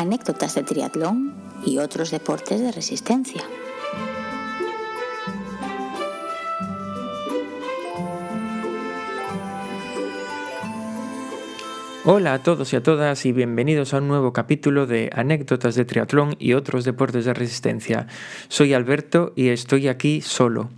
anécdotas de triatlón y otros deportes de resistencia. Hola a todos y a todas y bienvenidos a un nuevo capítulo de Anécdotas de triatlón y otros deportes de resistencia. Soy Alberto y estoy aquí solo.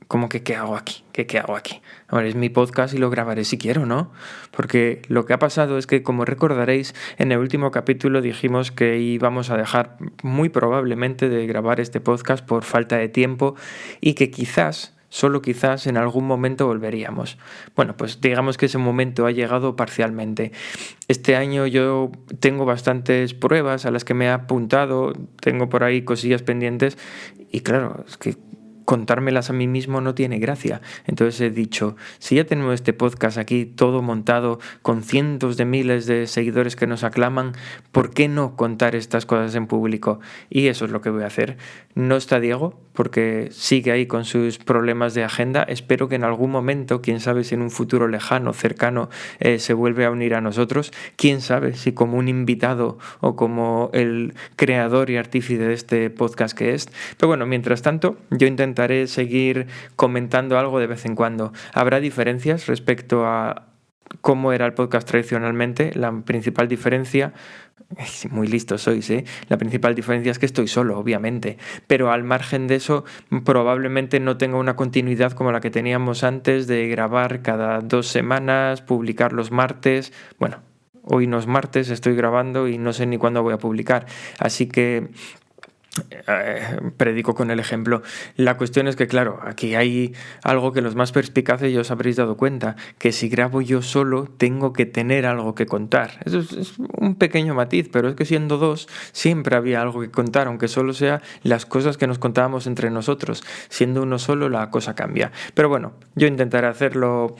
¿Cómo que qué hago aquí? ¿Qué hago aquí? Ahora es mi podcast y lo grabaré si quiero, ¿no? Porque lo que ha pasado es que, como recordaréis, en el último capítulo dijimos que íbamos a dejar muy probablemente de grabar este podcast por falta de tiempo y que quizás, solo quizás, en algún momento volveríamos. Bueno, pues digamos que ese momento ha llegado parcialmente. Este año yo tengo bastantes pruebas a las que me he apuntado, tengo por ahí cosillas pendientes y claro, es que contármelas a mí mismo no tiene gracia. Entonces he dicho, si ya tenemos este podcast aquí todo montado con cientos de miles de seguidores que nos aclaman, ¿por qué no contar estas cosas en público? Y eso es lo que voy a hacer. No está Diego, porque sigue ahí con sus problemas de agenda. Espero que en algún momento, quién sabe si en un futuro lejano, cercano, se vuelve a unir a nosotros. Quién sabe si como un invitado o como el creador y artífice de este podcast que es. Pero bueno, mientras tanto, yo intentaré seguir comentando algo de vez en cuando. Habrá diferencias respecto a cómo era el podcast tradicionalmente. La principal diferencia, muy listo sois, la principal diferencia es que estoy solo, obviamente, pero al margen de eso probablemente no tenga una continuidad como la que teníamos antes de grabar cada 2 semanas, publicar los martes. Bueno, hoy no es martes, estoy grabando y no sé ni cuándo voy a publicar, así que predico con el ejemplo. La cuestión es que, claro, aquí hay algo que los más perspicaces ya os habréis dado cuenta, que si grabo yo solo tengo que tener algo que contar. Eso es un pequeño matiz, pero es que siendo dos siempre había algo que contar, aunque solo sea las cosas que nos contábamos entre nosotros. Siendo uno solo la cosa cambia. Pero bueno, yo intentaré hacerlo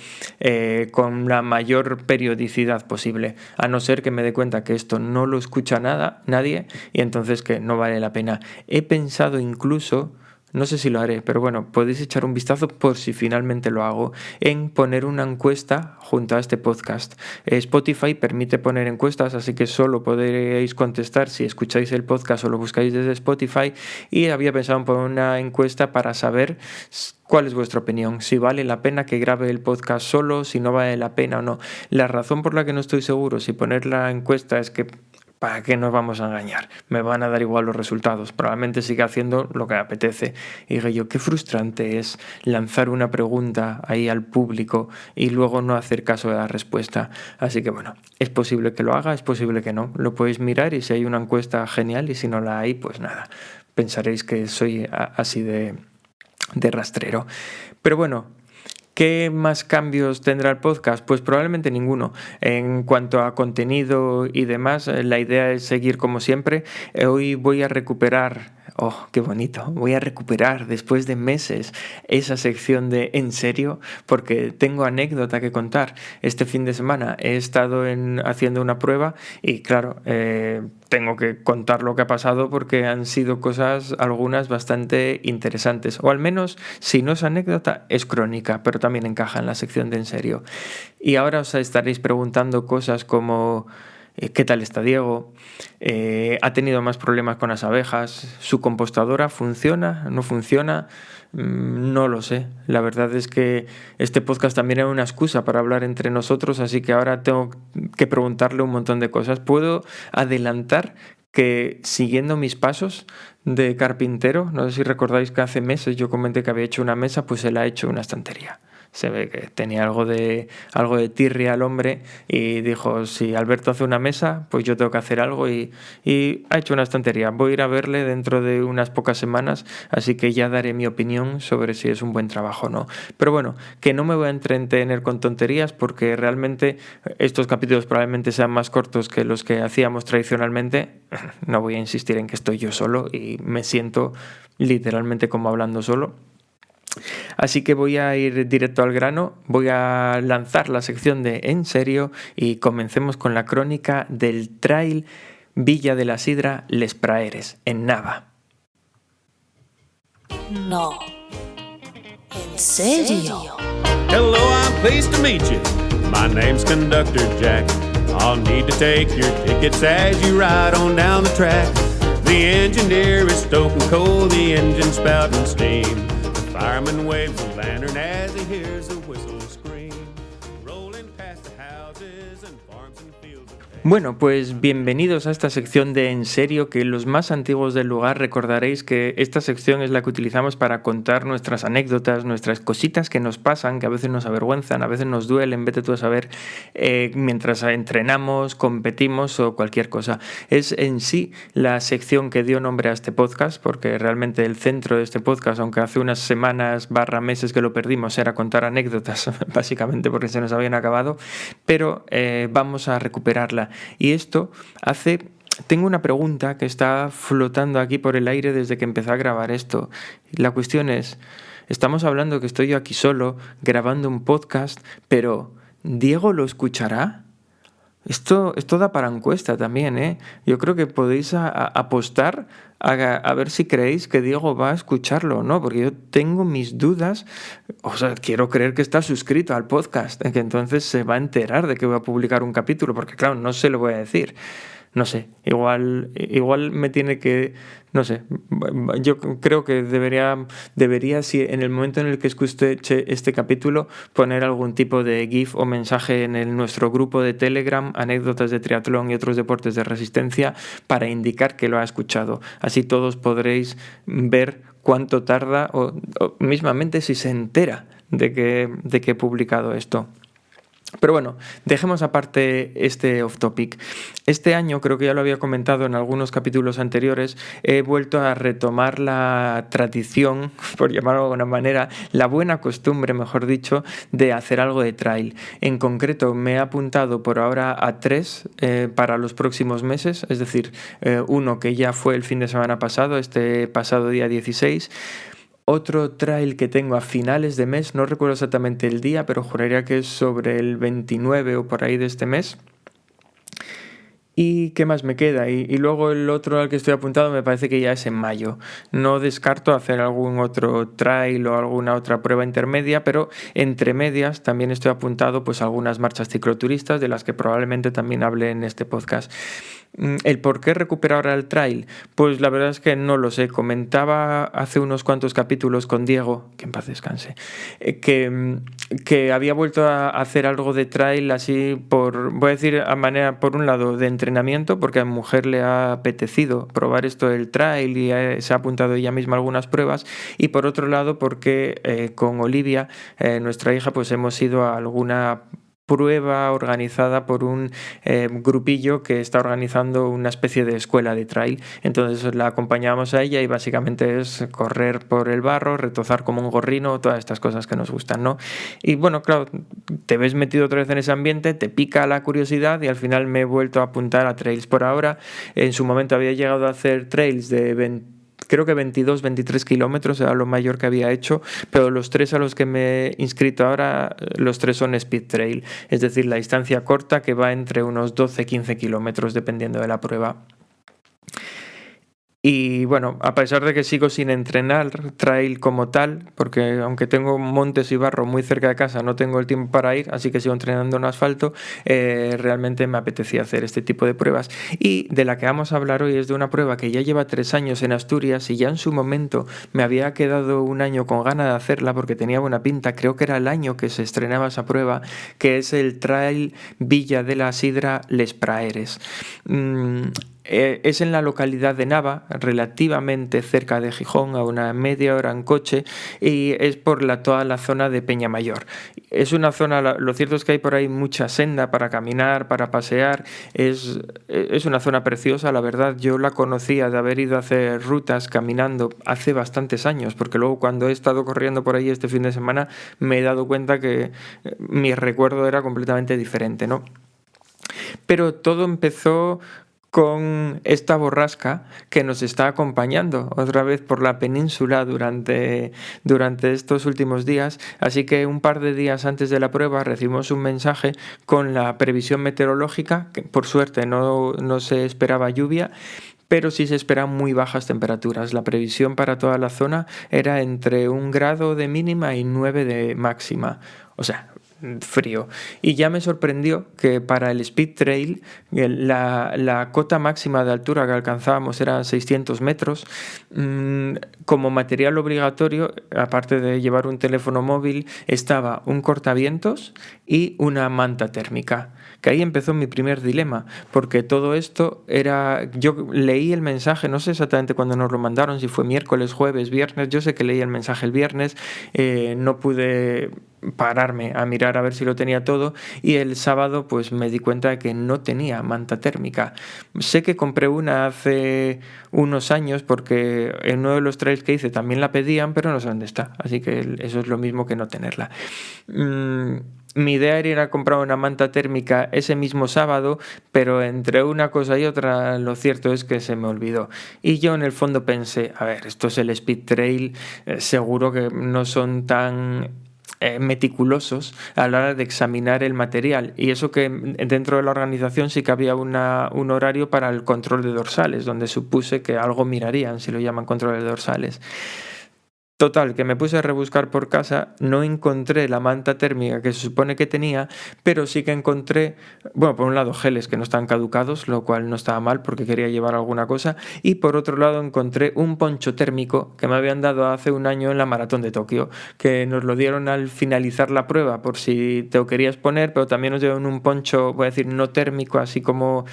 con la mayor periodicidad posible, a no ser que me dé cuenta que esto no lo escucha nadie y entonces que no vale la pena. He pensado incluso, no sé si lo haré, pero bueno, podéis echar un vistazo por si finalmente lo hago, en poner una encuesta junto a este podcast. Spotify permite poner encuestas, así que solo podréis contestar si escucháis el podcast o lo buscáis desde Spotify, y había pensado en poner una encuesta para saber cuál es vuestra opinión, si vale la pena que grabe el podcast solo, si no vale la pena o no. La razón por la que no estoy seguro si poner la encuesta es que ¿para qué nos vamos a engañar? Me van a dar igual los resultados. Probablemente siga haciendo lo que me apetece. Y digo yo, qué frustrante es lanzar una pregunta ahí al público y luego no hacer caso de la respuesta. Así que bueno, es posible que lo haga, es posible que no. Lo podéis mirar y si hay una encuesta, genial. Y si no la hay, pues nada. Pensaréis que soy así de rastrero. Pero bueno, ¿qué más cambios tendrá el podcast? Pues probablemente ninguno. En cuanto a contenido y demás, la idea es seguir como siempre. Hoy voy a recuperar, qué bonito, voy a recuperar después de meses esa sección de ¿en serio? Porque tengo anécdota que contar. Este fin de semana he estado haciendo una prueba y claro, tengo que contar lo que ha pasado porque han sido cosas, algunas bastante interesantes. O al menos, si no es anécdota, es crónica, pero también encaja en la sección de en serio. Y ahora os estaréis preguntando cosas como ¿qué tal está Diego? ¿Ha tenido más problemas con las abejas? ¿Su compostadora funciona? ¿No funciona? No lo sé. La verdad es que este podcast también era una excusa para hablar entre nosotros, así que ahora tengo que preguntarle un montón de cosas. Puedo adelantar que siguiendo mis pasos de carpintero, no sé si recordáis que hace meses yo comenté que había hecho una mesa, pues él ha hecho una estantería. Se ve que tenía algo de tirria al hombre y dijo, si Alberto hace una mesa, pues yo tengo que hacer algo y ha hecho una estantería. Voy a ir a verle dentro de unas pocas semanas, así que ya daré mi opinión sobre si es un buen trabajo o no. Pero bueno, que no me voy a entretener con tonterías porque realmente estos capítulos probablemente sean más cortos que los que hacíamos tradicionalmente. No voy a insistir en que estoy yo solo y me siento literalmente como hablando solo. Así que voy a ir directo al grano, voy a lanzar la sección de En Serio y comencemos con la crónica del Trail Villa de la Sidra Les Praeres, en Nava. No. ¿En serio? Hello, I'm pleased to meet you. My name's Conductor Jack. I'll need to take your tickets as you ride on down the track. The engineer is stoking coal, the engine spouting steam. The fireman waves a lantern as he hears the whistle scream. Rolling past the houses and farms and fields. Bueno, pues bienvenidos a esta sección de En Serio, que los más antiguos del lugar recordaréis que esta sección es la que utilizamos para contar nuestras anécdotas, nuestras cositas que nos pasan, que a veces nos avergüenzan, a veces nos duelen, vete tú a saber, mientras entrenamos, competimos o cualquier cosa. Es en sí la sección que dio nombre a este podcast, porque realmente el centro de este podcast, aunque hace unas semanas / meses que lo perdimos, era contar anécdotas, básicamente porque se nos habían acabado, pero vamos a recuperarla. Y esto tengo una pregunta que está flotando aquí por el aire desde que empecé a grabar esto. La cuestión es, estamos hablando que estoy yo aquí solo, grabando un podcast, pero ¿Diego lo escuchará? Esto da para encuesta también, ¿eh? Yo creo que podéis apostar a ver si creéis que Diego va a escucharlo o no, porque yo tengo mis dudas. O sea, quiero creer que está suscrito al podcast, que entonces se va a enterar de que voy a publicar un capítulo, porque claro, no se lo voy a decir. No sé, igual me tiene que... No sé, yo creo que debería, si en el momento en el que escuche este capítulo, poner algún tipo de GIF o mensaje en nuestro grupo de Telegram, anécdotas de triatlón y otros deportes de resistencia, para indicar que lo ha escuchado. Así todos podréis ver cuánto tarda o mismamente si se entera de que he publicado esto. Pero bueno, dejemos aparte este off topic. Este año, creo que ya lo había comentado en algunos capítulos anteriores, he vuelto a retomar la tradición, por llamarlo de alguna manera, la buena costumbre, mejor dicho, de hacer algo de trail. En concreto, me he apuntado por ahora a 3 para los próximos meses, es decir, uno que ya fue el fin de semana pasado, este pasado día 16, otro trail que tengo a finales de mes, no recuerdo exactamente el día, pero juraría que es sobre el 29 o por ahí de este mes. ¿Y qué más me queda? Y luego el otro al que estoy apuntado me parece que ya es en mayo. No descarto hacer algún otro trail o alguna otra prueba intermedia, pero entre medias también estoy apuntado pues a algunas marchas cicloturistas de las que probablemente también hable en este podcast. ¿El por qué recuperar ahora el trail? Pues la verdad es que no lo sé. Comentaba hace unos cuantos capítulos con Diego, que en paz descanse, que había vuelto a hacer algo de trail así voy a decir a manera, por un lado, de entrenamiento, porque a mi mujer le ha apetecido probar esto del trail y se ha apuntado ella misma a algunas pruebas, y por otro lado porque con Olivia, nuestra hija, pues hemos ido a alguna prueba organizada por un grupillo que está organizando una especie de escuela de trail. Entonces la acompañamos a ella y básicamente es correr por el barro, retozar como un gorrino, todas estas cosas que nos gustan, ¿no? Y bueno, claro, te ves metido otra vez en ese ambiente, te pica la curiosidad y al final me he vuelto a apuntar a trails por ahora. En su momento había llegado a hacer trails de creo que 22, 23 kilómetros era lo mayor que había hecho, pero los 3 a los que me he inscrito ahora, los 3 son speed trail, es decir, la distancia corta que va entre unos 12-15 kilómetros dependiendo de la prueba. Y bueno, a pesar de que sigo sin entrenar trail como tal, porque aunque tengo montes y barro muy cerca de casa, no tengo el tiempo para ir, así que sigo entrenando en asfalto, realmente me apetecía hacer este tipo de pruebas. Y de la que vamos a hablar hoy es de una prueba que ya lleva 3 años en Asturias y ya en su momento me había quedado un año con ganas de hacerla porque tenía buena pinta, creo que era el año que se estrenaba esa prueba, que es el Trail Villa de la Sidra Les Praeres. Es en la localidad de Nava, relativamente cerca de Gijón, a una media hora en coche, y es por toda la zona de Peñamayor. Es una zona, lo cierto es que hay por ahí mucha senda para caminar, para pasear, es una zona preciosa, la verdad. Yo la conocía de haber ido a hacer rutas caminando hace bastantes años, porque luego cuando he estado corriendo por ahí este fin de semana me he dado cuenta que mi recuerdo era completamente diferente, ¿no? Pero todo empezó con esta borrasca que nos está acompañando otra vez por la península durante estos últimos días, así que un par de días antes de la prueba recibimos un mensaje con la previsión meteorológica, que por suerte no se esperaba lluvia, pero sí se esperan muy bajas temperaturas. La previsión para toda la zona era entre 1 grado de mínima y 9 de máxima, o sea, frío. Y ya me sorprendió que para el Speed Trail la cota máxima de altura que alcanzábamos era 600 metros. Como material obligatorio, aparte de llevar un teléfono móvil, estaba un cortavientos y una manta térmica. Que ahí empezó mi primer dilema, porque todo esto era... Yo leí el mensaje, no sé exactamente cuándo nos lo mandaron, si fue miércoles, jueves, viernes. Yo sé que leí el mensaje el viernes, no pude pararme a mirar a ver si lo tenía todo, y el sábado pues me di cuenta de que no tenía manta térmica. Sé que compré una hace unos años porque en uno de los trails que hice también la pedían, pero no sé dónde está, así que eso es lo mismo que no tenerla. Mi idea era ir a comprar una manta térmica ese mismo sábado, pero entre una cosa y otra lo cierto es que se me olvidó. Y yo en el fondo pensé, a ver, esto es el Speed Trail, seguro que no son tan meticulosos a la hora de examinar el material, y eso que dentro de la organización sí que había un horario para el control de dorsales, donde supuse que algo mirarían, si lo llaman control de dorsales. Total, que me puse a rebuscar por casa, no encontré la manta térmica que se supone que tenía, pero sí que encontré, bueno, por un lado geles que no están caducados, lo cual no estaba mal porque quería llevar alguna cosa, y por otro lado encontré un poncho térmico que me habían dado hace un año en la Maratón de Tokio, que nos lo dieron al finalizar la prueba por si te lo querías poner, pero también nos dieron un poncho, voy a decir, no térmico, así como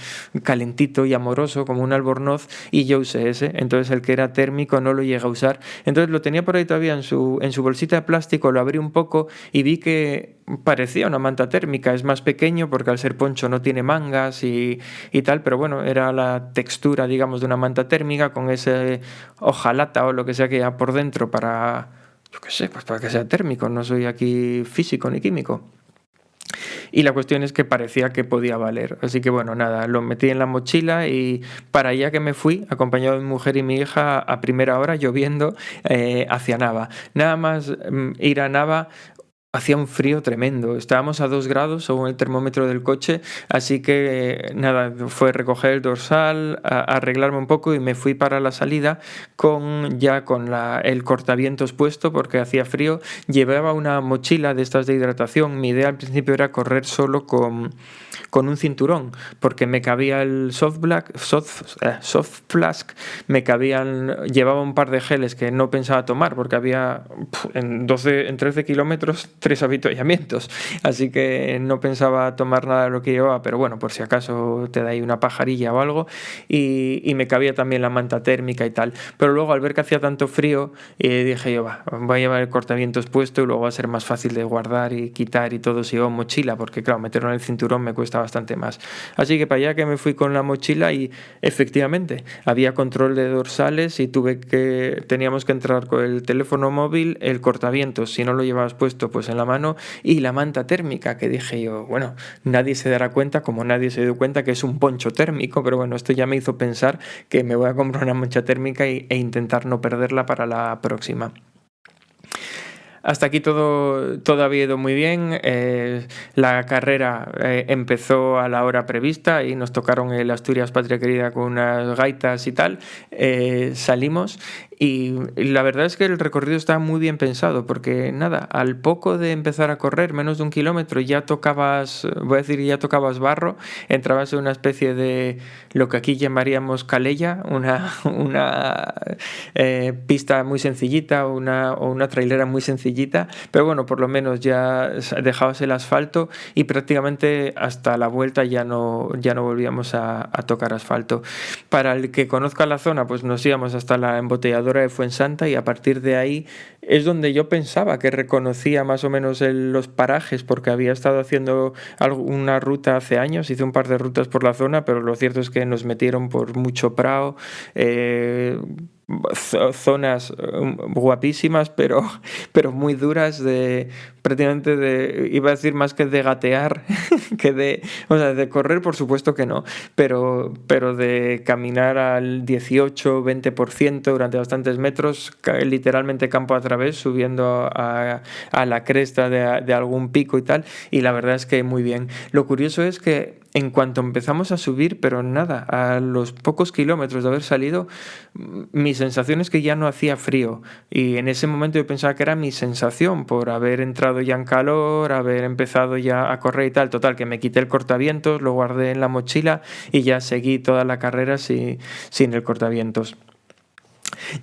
calentito y amoroso, como un albornoz, y yo usé ese. Entonces el que era térmico no lo llegué a usar, entonces lo tenía por ahí todavía en su bolsita de plástico, lo abrí un poco y vi que parecía una manta térmica. Es más pequeño porque al ser poncho no tiene mangas y tal, pero bueno, era la textura, digamos, de una manta térmica con ese hojalata o lo que sea que haya por dentro para, yo qué sé, pues para que sea térmico. No soy aquí físico ni químico. Y la cuestión es que parecía que podía valer. Así que bueno, nada, lo metí en la mochila y para allá que me fui, acompañado de mi mujer y mi hija a primera hora, lloviendo, hacia Nava. Nada más ir a Nava, hacía un frío tremendo, estábamos a 2 grados según el termómetro del coche, así que nada, fue recoger el dorsal, arreglarme un poco y me fui para la salida con el cortavientos puesto porque hacía frío. Llevaba una mochila de estas de hidratación. Mi idea al principio era correr solo con un cinturón, porque me cabía el soft flask, llevaba un par de geles que no pensaba tomar porque había en 13 kilómetros 3 avituallamientos, así que no pensaba tomar nada de lo que llevaba, pero bueno, por si acaso te da ahí una pajarilla o algo, y me cabía también la manta térmica y tal. Pero luego al ver que hacía tanto frío, dije yo, voy a llevar el cortavientos puesto y luego va a ser más fácil de guardar y quitar y todo si llevo mochila, porque claro, meterlo en el cinturón me cuesta bastante más. Así que para allá que me fui con la mochila y efectivamente había control de dorsales y teníamos que entrar con el teléfono móvil, el cortavientos, si no lo llevabas puesto pues en la mano, y la manta térmica, que dije yo, bueno, nadie se dará cuenta, como nadie se dio cuenta que es un poncho térmico, pero bueno, esto ya me hizo pensar que me voy a comprar una mancha térmica e intentar no perderla para la próxima. Hasta aquí todo había ido muy bien. La carrera empezó a la hora prevista y nos tocaron el Asturias Patria Querida con unas gaitas y tal. Salimos y la verdad es que el recorrido estaba muy bien pensado porque nada, al poco de empezar a correr, menos de 1 kilómetro, ya tocabas barro, entrabas en una especie de lo que aquí llamaríamos calella, una pista muy sencillita o una trailera muy sencillita, pero bueno, por lo menos ya dejabas el asfalto y prácticamente hasta la vuelta ya no volvíamos a tocar asfalto. Para el que conozca la zona, pues nos íbamos hasta la embotelladora de Fuensanta y a partir de ahí es donde yo pensaba que reconocía más o menos los parajes, porque había estado haciendo una ruta hace años, hice un par de rutas por la zona, pero lo cierto es que nos metieron por mucho prado, zonas guapísimas, pero muy duras, iba a decir más que de gatear, de correr, por supuesto que no, pero de caminar al 18-20% durante bastantes metros, literalmente campo a través, subiendo a la cresta de algún pico y tal, y la verdad es que muy bien. Lo curioso es que en cuanto empezamos a subir, pero nada, a los pocos kilómetros de haber salido, mi sensación es que ya no hacía frío. Y en ese momento yo pensaba que era mi sensación por haber entrado ya en calor, haber empezado ya a correr y tal. Total, que me quité el cortavientos, lo guardé en la mochila y ya seguí toda la carrera sin el cortavientos.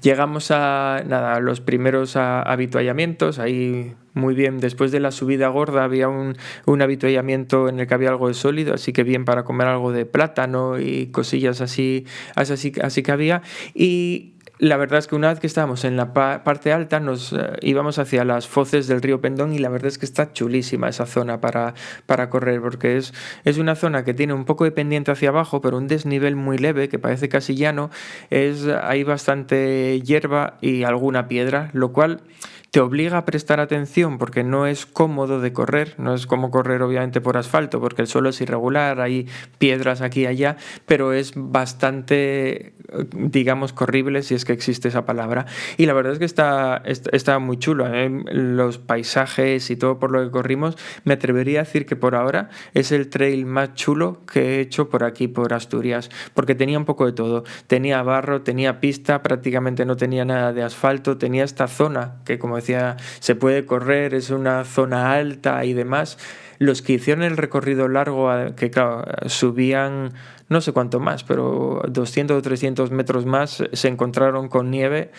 Llegamos a los primeros avituallamientos, ahí muy bien. Después de la subida gorda había un avituallamiento en el que había algo de sólido, así que bien para comer algo de plátano y cosillas así que había. Y la verdad es que una vez que estábamos en la parte alta nos íbamos hacia las foces del río Pendón, y la verdad es que está chulísima esa zona para correr, porque es una zona que tiene un poco de pendiente hacia abajo, pero un desnivel muy leve que parece casi llano. Hay bastante hierba y alguna piedra, lo cual te obliga a prestar atención porque no es cómodo de correr, no es como correr obviamente por asfalto porque el suelo es irregular, hay piedras aquí y allá, pero es bastante, digamos, corrible, si es que existe esa palabra. Y la verdad es que está muy chulo, ¿eh? Los paisajes y todo por lo que corrimos, me atrevería a decir que por ahora es el trail más chulo que he hecho por aquí, por Asturias, porque tenía un poco de todo. Tenía barro, tenía pista, prácticamente no tenía nada de asfalto, tenía esta zona que, como decía, se puede correr, es una zona alta y demás. Los que hicieron el recorrido largo, que claro, subían no sé cuánto más, pero 200 o 300 metros más, se encontraron con nieve,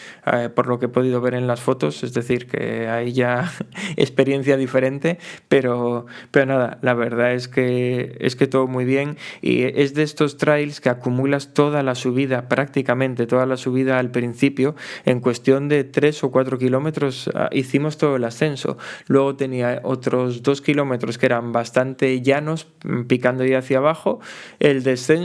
por lo que he podido ver en las fotos, es decir, que hay ya experiencia diferente, pero nada, la verdad es que todo muy bien, y es de estos trails que acumulas toda la subida, prácticamente toda la subida al principio, en cuestión de 3 o 4 kilómetros hicimos todo el ascenso. Luego tenía otros 2 kilómetros que eran bastante llanos, picando ya hacia abajo, el descenso,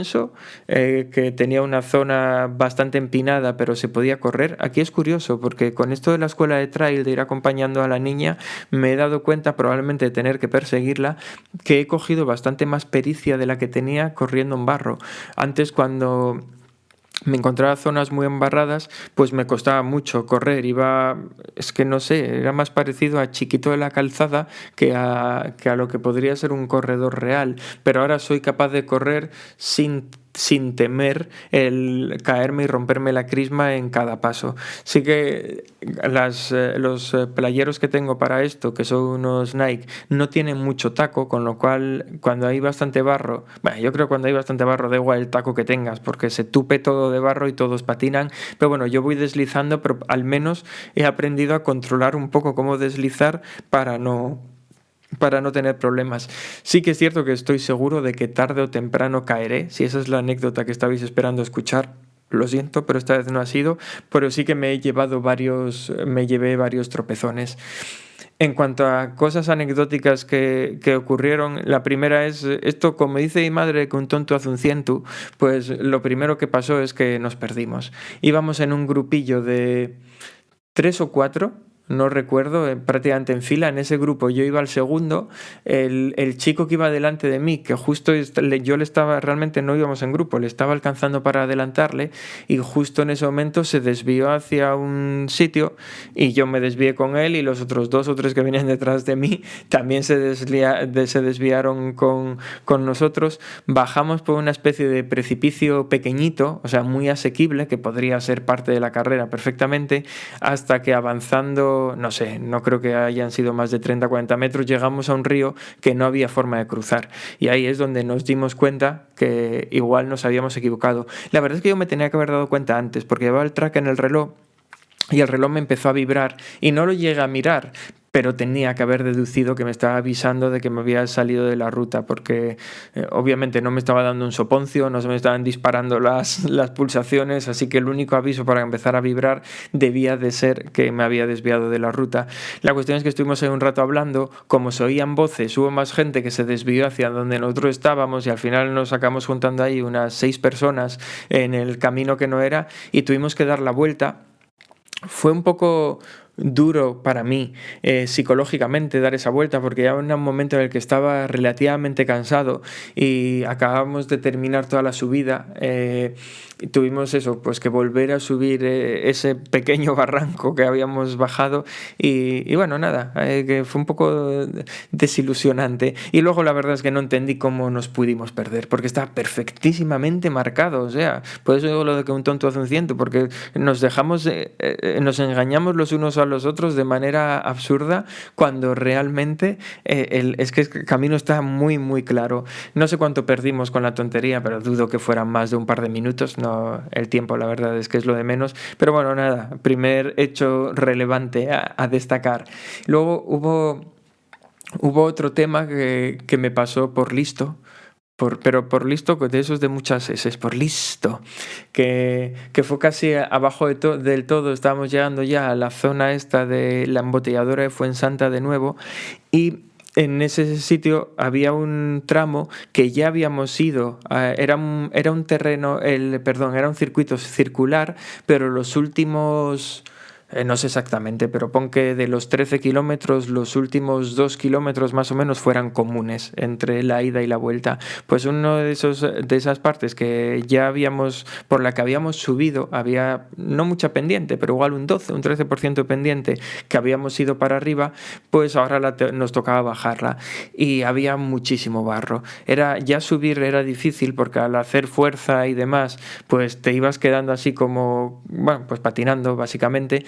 que tenía una zona bastante empinada pero se podía correr. Aquí es curioso porque con esto de la escuela de trail, de ir acompañando a la niña, me he dado cuenta, probablemente de tener que perseguirla, que he cogido bastante más pericia de la que tenía corriendo en barro. Antes, cuando me encontraba zonas muy embarradas, pues me costaba mucho correr, es que no sé, era más parecido a Chiquito de la Calzada que a lo que podría ser un corredor real, pero ahora soy capaz de correr sin temer el caerme y romperme la crisma en cada paso. Sí que los playeros que tengo para esto, que son unos Nike, no tienen mucho taco, con lo cual cuando hay bastante barro, yo creo que cuando hay bastante barro da igual el taco que tengas, porque se tupe todo de barro y todos patinan, pero bueno, yo voy deslizando, pero al menos he aprendido a controlar un poco cómo deslizar para no tener problemas. Sí que es cierto que estoy seguro de que tarde o temprano caeré, si esa es la anécdota que estabais esperando escuchar. Lo siento, pero esta vez no ha sido, pero sí que me llevé varios tropezones. En cuanto a cosas anecdóticas que ocurrieron, la primera es esto, como dice mi madre, que un tonto hace un ciento, pues lo primero que pasó es que nos perdimos. Íbamos en un grupillo de 3 o 4, no recuerdo, prácticamente en fila. En ese grupo yo iba al segundo, el chico que iba delante de mí, que justo yo le estaba, realmente no íbamos en grupo, le estaba alcanzando para adelantarle, y justo en ese momento se desvió hacia un sitio y yo me desvié con él, y los otros 2 o 3 que venían detrás de mí también se desviaron con nosotros. Bajamos por una especie de precipicio pequeñito, o sea, muy asequible, que podría ser parte de la carrera perfectamente, hasta que avanzando, no sé, no creo que hayan sido más de 30-40 metros, llegamos a un río que no había forma de cruzar, y ahí es donde nos dimos cuenta que igual nos habíamos equivocado. La verdad es que yo me tenía que haber dado cuenta antes, porque llevaba el track en el reloj y el reloj me empezó a vibrar y no lo llegué a mirar, pero tenía que haber deducido que me estaba avisando de que me había salido de la ruta, porque obviamente no me estaba dando un soponcio, no se me estaban disparando las pulsaciones, así que el único aviso para empezar a vibrar debía de ser que me había desviado de la ruta. La cuestión es que estuvimos ahí un rato hablando, como se oían voces, hubo más gente que se desvió hacia donde nosotros estábamos, y al final nos acabamos juntando ahí unas 6 personas en el camino que no era, y tuvimos que dar la vuelta. Fue un poco duro para mí psicológicamente dar esa vuelta, porque ya era un momento en el que estaba relativamente cansado y acabamos de terminar toda la subida. Y tuvimos eso, pues que volver a subir ese pequeño barranco que habíamos bajado y bueno, nada, que fue un poco desilusionante. Y luego la verdad es que no entendí cómo nos pudimos perder, porque está perfectísimamente marcado, o sea, por eso digo lo de que un tonto hace un ciento, porque nos engañamos los unos a los otros de manera absurda cuando realmente es que el camino está muy muy claro. No sé cuánto perdimos con la tontería, pero dudo que fueran más de un par de minutos. No, el tiempo la verdad es que es lo de menos, pero bueno, nada, primer hecho relevante a destacar. Luego hubo otro tema que me pasó por listo. Pero por listo, de esos de muchas S, por listo, que fue casi abajo del todo. Estábamos llegando ya a la zona esta de la embotelladora de Fuensanta de nuevo, y en ese sitio había un tramo que ya habíamos ido, era un terreno, era un circuito circular, pero los últimos... no sé exactamente, pero pon que de los 13 kilómetros, los últimos 2 kilómetros más o menos fueran comunes entre la ida y la vuelta. Pues uno de esas partes por la que habíamos subido, había no mucha pendiente, pero igual un 13% pendiente que habíamos ido para arriba, pues ahora nos tocaba bajarla y había muchísimo barro. Ya subir era difícil porque al hacer fuerza y demás, pues te ibas quedando así como, bueno, pues patinando básicamente.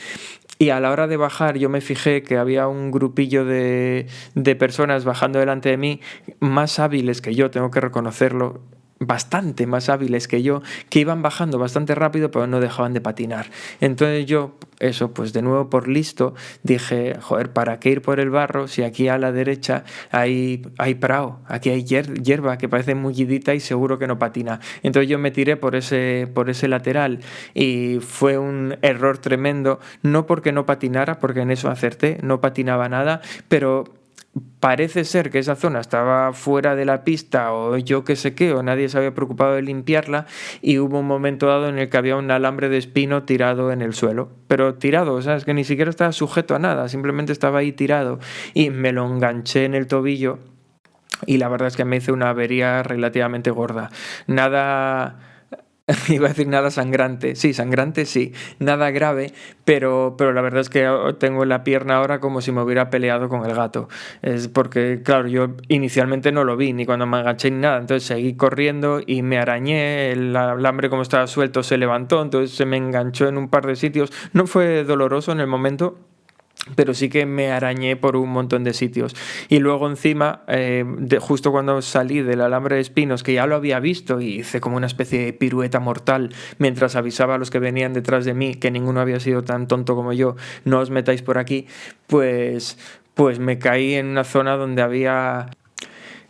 Y a la hora de bajar yo me fijé que había un grupillo de personas bajando delante de mí, más hábiles que yo, tengo que reconocerlo, bastante más hábiles que yo, que iban bajando bastante rápido pero no dejaban de patinar. Entonces yo, pues de nuevo por listo, dije, joder, ¿para qué ir por el barro si aquí a la derecha hay prao, aquí hay hierba que parece mullidita y seguro que no patina? Entonces yo me tiré por ese lateral y fue un error tremendo, no porque no patinara, porque en eso acerté, no patinaba nada, pero parece ser que esa zona estaba fuera de la pista o yo qué sé qué, o nadie se había preocupado de limpiarla, y hubo un momento dado en el que había un alambre de espino tirado en el suelo, pero tirado, o sea, es que ni siquiera estaba sujeto a nada, simplemente estaba ahí tirado, y me lo enganché en el tobillo y la verdad es que me hice una avería relativamente gorda. Nada... Iba a decir nada sangrante, sí, nada grave, pero la verdad es que tengo la pierna ahora como si me hubiera peleado con el gato. Es porque, claro, yo inicialmente no lo vi, ni cuando me enganché ni nada, entonces seguí corriendo y me arañé, el alambre como estaba suelto se levantó, entonces se me enganchó en un par de sitios. No fue doloroso en el momento, pero sí que me arañé por un montón de sitios. Y luego encima, justo cuando salí del alambre de espinos, que ya lo había visto y hice como una especie de pirueta mortal mientras avisaba a los que venían detrás de mí que ninguno había sido tan tonto como yo, no os metáis por aquí, pues me caí en una zona donde había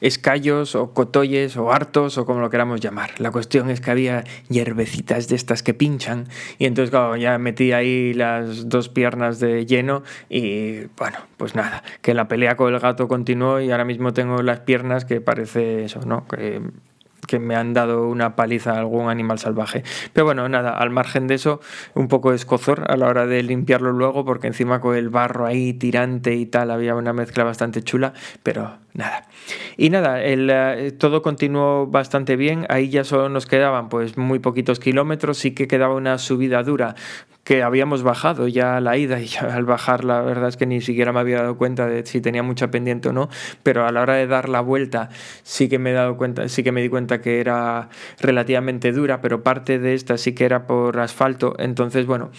escayos o cotoyes o hartos o como lo queramos llamar. La cuestión es que había hierbecitas de estas que pinchan, y entonces claro, ya metí ahí las dos piernas de lleno y bueno, pues nada, que la pelea con el gato continuó y ahora mismo tengo las piernas que parece eso, ¿no? Que me han dado una paliza a algún animal salvaje. Pero bueno, nada, al margen de eso, un poco de escozor a la hora de limpiarlo luego, porque encima con el barro ahí tirante y tal, había una mezcla bastante chula, pero nada. Y nada, todo continuó bastante bien. Ahí ya solo nos quedaban pues muy poquitos kilómetros, sí que quedaba una subida dura que habíamos bajado ya a la ida, y ya al bajar la verdad es que ni siquiera me había dado cuenta de si tenía mucha pendiente o no, pero a la hora de dar la vuelta sí que me di cuenta que era relativamente dura, pero parte de esta sí que era por asfalto, entonces bueno,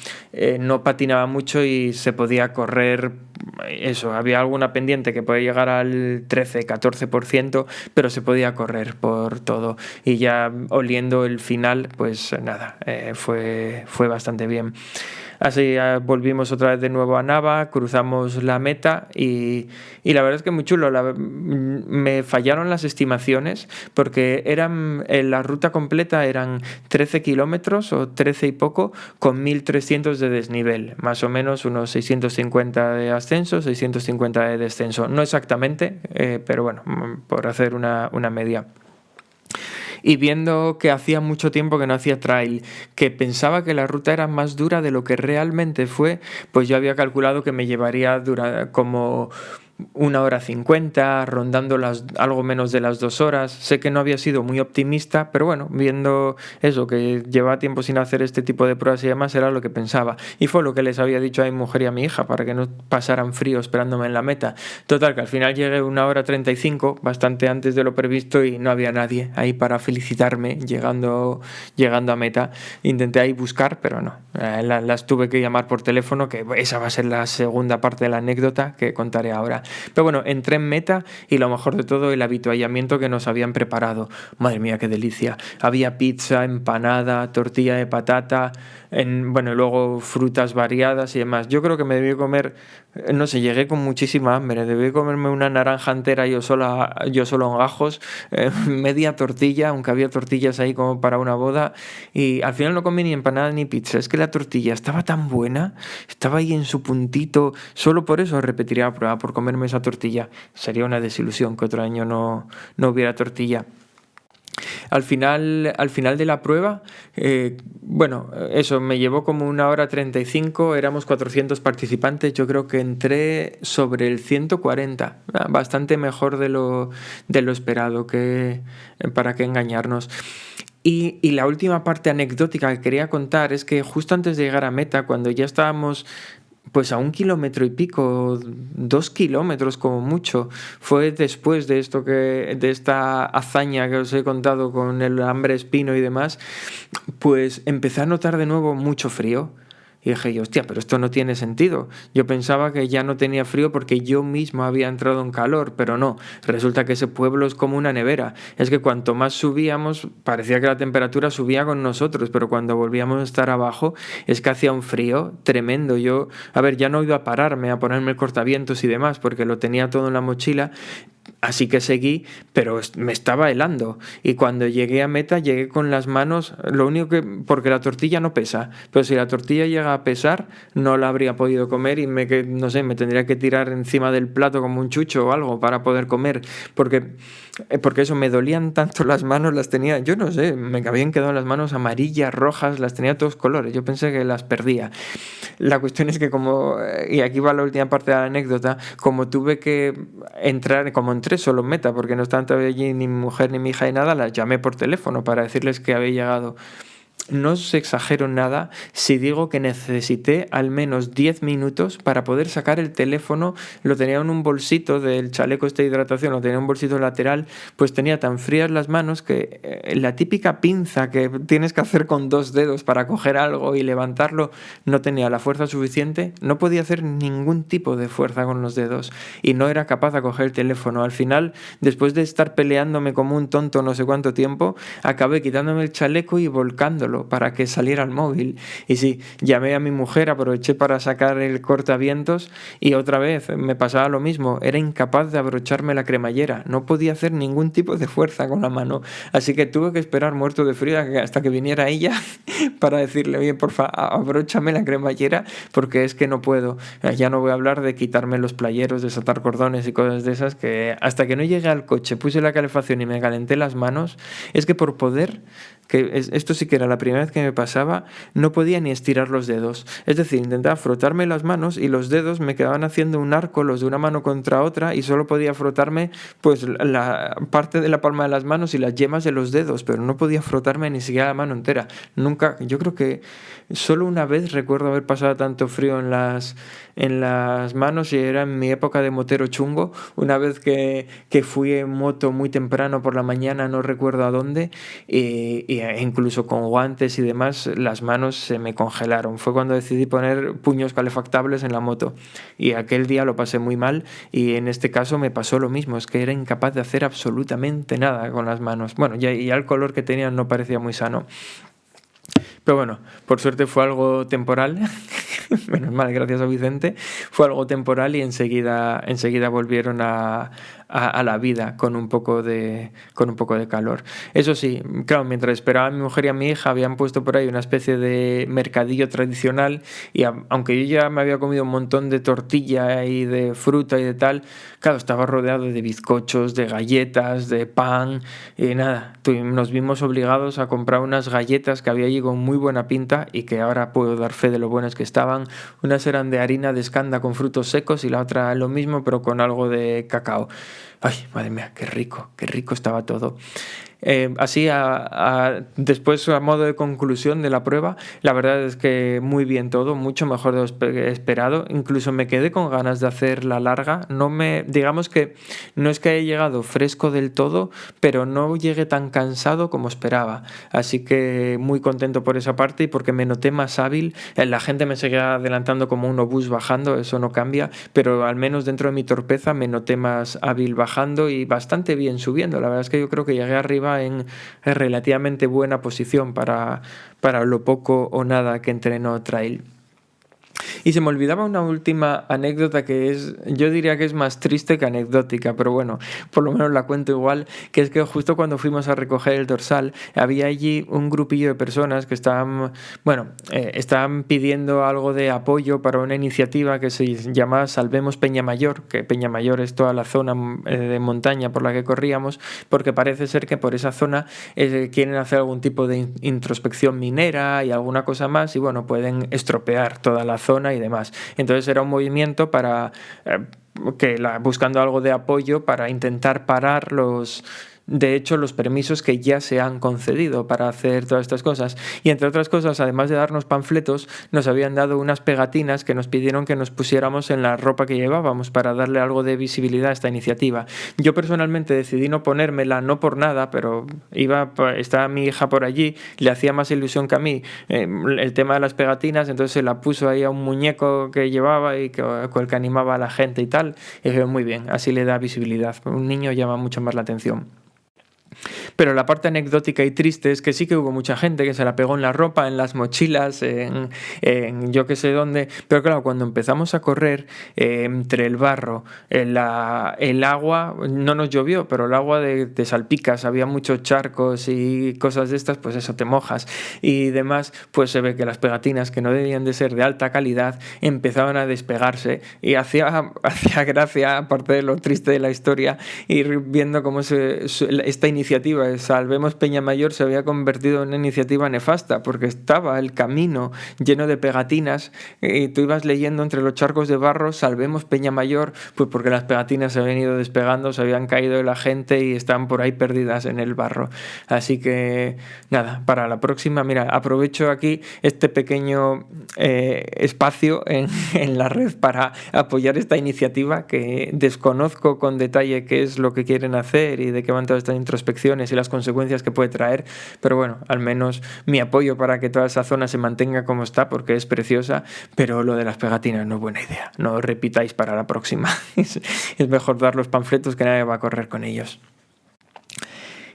no patinaba mucho y se podía correr eso, había alguna pendiente que podía llegar al 13-14%, pero se podía correr por todo, y ya oliendo el final, pues nada, fue bastante bien. Así volvimos otra vez de nuevo a Nava, cruzamos la meta y la verdad es que muy chulo. Me fallaron las estimaciones porque la ruta completa eran 13 kilómetros o 13 y poco con 1300 de desnivel, más o menos unos 650 de ascenso, 650 de descenso. No exactamente, pero bueno, por hacer una media. y viendo que hacía mucho tiempo que no hacía trail, que pensaba que la ruta era más dura de lo que realmente fue, pues yo había calculado que me llevaría como 1 hora 50, rondando algo menos de las 2 horas. Sé que no había sido muy optimista, pero bueno, viendo eso, que llevaba tiempo sin hacer este tipo de pruebas y demás, era lo que pensaba. Y fue lo que les había dicho a mi mujer y a mi hija, para que no pasaran frío esperándome en la meta. Total, que al final llegué 1 hora 35, bastante antes de lo previsto, y no había nadie ahí para felicitarme llegando a meta. Intenté ahí buscar, pero no. Las tuve que llamar por teléfono, que esa va a ser la segunda parte de la anécdota que contaré ahora. Pero bueno, entré en meta y lo mejor de todo, el avituallamiento que nos habían preparado. Madre mía, qué delicia. Había pizza, empanada, tortilla de patata, bueno, y luego frutas variadas y demás. Yo creo que me debí comer, no sé, llegué con muchísima hambre. Debí comerme una naranja entera yo solo en gajos, media tortilla, aunque había tortillas ahí como para una boda. Y al final no comí ni empanada ni pizza. Es que la tortilla estaba tan buena, estaba ahí en su puntito. Solo por eso repetiría la prueba, por comerme esa tortilla. Sería una desilusión que otro año no hubiera tortilla. Al final de la prueba, bueno, eso me llevó como 1 hora 35, éramos 400 participantes, yo creo que entré sobre el 140, bastante mejor de lo esperado, que para qué engañarnos. Y la última parte anecdótica que quería contar es que justo antes de llegar a meta, cuando ya estábamos pues a 1 kilómetro y pico, 2 kilómetros como mucho, fue después de esta hazaña que os he contado con el hambre espino y demás, pues empecé a notar de nuevo mucho frío. Y dije yo, hostia, pero esto no tiene sentido. Yo pensaba que ya no tenía frío porque yo mismo había entrado en calor, pero no. Resulta que ese pueblo es como una nevera. Es que cuanto más subíamos, parecía que la temperatura subía con nosotros, pero cuando volvíamos a estar abajo, es que hacía un frío tremendo. Yo, ya no iba a pararme a ponerme el cortavientos y demás, porque lo tenía todo en la mochila. Así que seguí, pero me estaba helando. Y cuando llegué a meta, llegué con las manos, porque la tortilla no pesa, pero si la tortilla llega a pesar, no la habría podido comer y me tendría que tirar encima del plato como un chucho o algo para poder comer, porque eso, me dolían tanto las manos, las tenía, yo no sé, me habían quedado las manos amarillas, rojas, las tenía todos colores, yo pensé que las perdía. La cuestión es que y aquí va la última parte de la anécdota, como tuve que entré solo en meta, porque no estaban todavía allí ni mi mujer ni mi hija y nada, las llamé por teléfono para decirles que había llegado. No os exagero nada si digo que necesité al menos 10 minutos para poder sacar el teléfono. Lo tenía en un bolsito del chaleco de hidratación, lo tenía en un bolsito lateral, pues tenía tan frías las manos que la típica pinza que tienes que hacer con 2 dedos para coger algo y levantarlo, no tenía la fuerza suficiente, no podía hacer ningún tipo de fuerza con los dedos y no era capaz de coger el teléfono. Al final, después de estar peleándome como un tonto no sé cuánto tiempo, acabé quitándome el chaleco y volcándolo para que saliera el móvil. Y sí, llamé a mi mujer, aproveché para sacar el cortavientos y otra vez me pasaba lo mismo, era incapaz de abrocharme la cremallera, no podía hacer ningún tipo de fuerza con la mano, así que tuve que esperar muerto de frío hasta que viniera ella para decirle, oye, porfa, abróchame la cremallera porque es que no puedo. Ya no voy a hablar de quitarme los playeros, desatar cordones y cosas de esas, que hasta que no llegué al coche, puse la calefacción y me calenté las manos, es que por poder, esto sí que era la primera vez que me pasaba, no podía ni estirar los dedos. Es decir, intentaba frotarme las manos y los dedos me quedaban haciendo un arco, los de una mano contra otra, y solo podía frotarme pues la parte de la palma de las manos y las yemas de los dedos, pero no podía frotarme ni siquiera la mano entera. Nunca, yo creo que solo una vez recuerdo haber pasado tanto frío en las manos, y era en mi época de motero chungo, una vez que fui en moto muy temprano por la mañana, no recuerdo a dónde, y incluso con guantes y demás, las manos se me congelaron. Fue cuando decidí poner puños calefactables en la moto, y aquel día lo pasé muy mal, y en este caso me pasó lo mismo, es que era incapaz de hacer absolutamente nada con las manos. Bueno, ya el color que tenían no parecía muy sano. Pero bueno, por suerte fue algo temporal menos mal, gracias a Vicente, fue algo temporal y enseguida volvieron a la vida con un poco de calor. Eso sí, claro, mientras esperaba a mi mujer y a mi hija habían puesto por ahí una especie de mercadillo tradicional y aunque yo ya me había comido un montón de tortilla y de fruta y de tal, claro, estaba rodeado de bizcochos, de galletas, de pan y nada, nos vimos obligados a comprar unas galletas que había allí con muy buena pinta y que ahora puedo dar fe de lo buenas que estaban. Unas eran de harina de escanda con frutos secos y la otra lo mismo pero con algo de cacao. Ay, madre mía, qué rico estaba todo. Así, después a modo de conclusión de la prueba, la verdad es que muy bien todo, mucho mejor de lo esperado. Incluso me quedé con ganas de hacer la larga. Digamos que no es que haya llegado fresco del todo, pero no llegué tan cansado como esperaba. Así que muy contento por esa parte y porque me noté más hábil. La gente me seguía adelantando como un obús bajando, eso no cambia, pero al menos dentro de mi torpeza me noté más hábil bajando y bastante bien subiendo. La verdad es que yo creo que llegué arriba en relativamente buena posición para lo poco o nada que entrenó trail. Y se me olvidaba una última anécdota yo diría que es más triste que anecdótica, pero bueno, por lo menos la cuento igual, que es que justo cuando fuimos a recoger el dorsal, había allí un grupillo de personas que estaban pidiendo algo de apoyo para una iniciativa que se llama Salvemos Peñamayor, que Peñamayor es toda la zona de montaña por la que corríamos, porque parece ser que por esa zona quieren hacer algún tipo de introspección minera y alguna cosa más, y bueno, pueden estropear toda la zona y demás. Entonces era un movimiento para buscando algo de apoyo para intentar parar los permisos que ya se han concedido para hacer todas estas cosas. Y entre otras cosas, además de darnos panfletos, nos habían dado unas pegatinas que nos pidieron que nos pusiéramos en la ropa que llevábamos para darle algo de visibilidad a esta iniciativa. Yo personalmente decidí no ponérmela, no por nada, pero estaba mi hija por allí, le hacía más ilusión que a mí el tema de las pegatinas, entonces se la puso ahí a un muñeco que llevaba y con el que animaba a la gente y tal. Y dije, muy bien, así le da visibilidad. Un niño llama mucho más la atención. Pero la parte anecdótica y triste es que sí que hubo mucha gente que se la pegó en la ropa, en las mochilas, en yo que sé dónde. Pero claro, cuando empezamos a correr entre el barro, el agua, no nos llovió, pero el agua de salpicas, había muchos charcos y cosas de estas, pues eso, te mojas. Y demás, pues se ve que las pegatinas, que no debían de ser de alta calidad, empezaban a despegarse. Y hacía gracia, aparte de lo triste de la historia, ir viendo cómo esta iniciativa de Salvemos Peñamayor se había convertido en una iniciativa nefasta, porque estaba el camino lleno de pegatinas y tú ibas leyendo entre los charcos de barro Salvemos Peñamayor, pues porque las pegatinas se habían ido despegando, se habían caído de la gente y estaban por ahí perdidas en el barro. Así que nada, para la próxima, mira, aprovecho aquí este pequeño espacio en la red para apoyar esta iniciativa, que desconozco con detalle qué es lo que quieren hacer y de qué van todas estas introspecciones y las consecuencias que puede traer, pero bueno, al menos mi apoyo para que toda esa zona se mantenga como está, porque es preciosa. Pero lo de las pegatinas no es buena idea, no os repitáis para la próxima. Es mejor dar los panfletos, que nadie va a correr con ellos.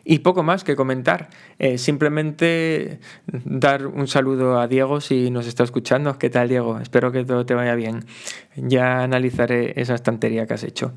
Y poco más que comentar, simplemente dar un saludo a Diego si nos está escuchando. ¿Qué tal, Diego? Espero que todo te vaya bien. Ya analizaré esa estantería que has hecho.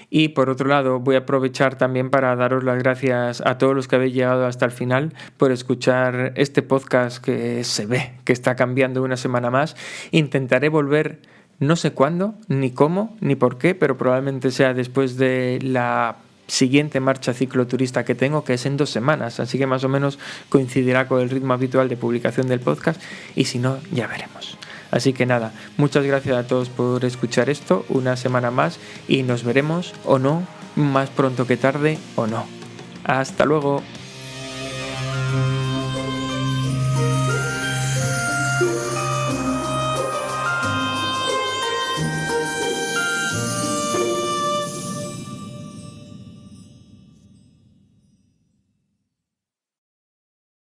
Y por otro lado, voy a aprovechar también para daros las gracias a todos los que habéis llegado hasta el final por escuchar este podcast, que se ve que está cambiando una semana más. Intentaré volver, no sé cuándo, ni cómo, ni por qué, pero probablemente sea después de la siguiente marcha cicloturista que tengo, que es en 2 semanas, así que más o menos coincidirá con el ritmo habitual de publicación del podcast, y si no, ya veremos. Así que nada, muchas gracias a todos por escuchar esto una semana más, y nos veremos o no, más pronto que tarde o no. Hasta luego.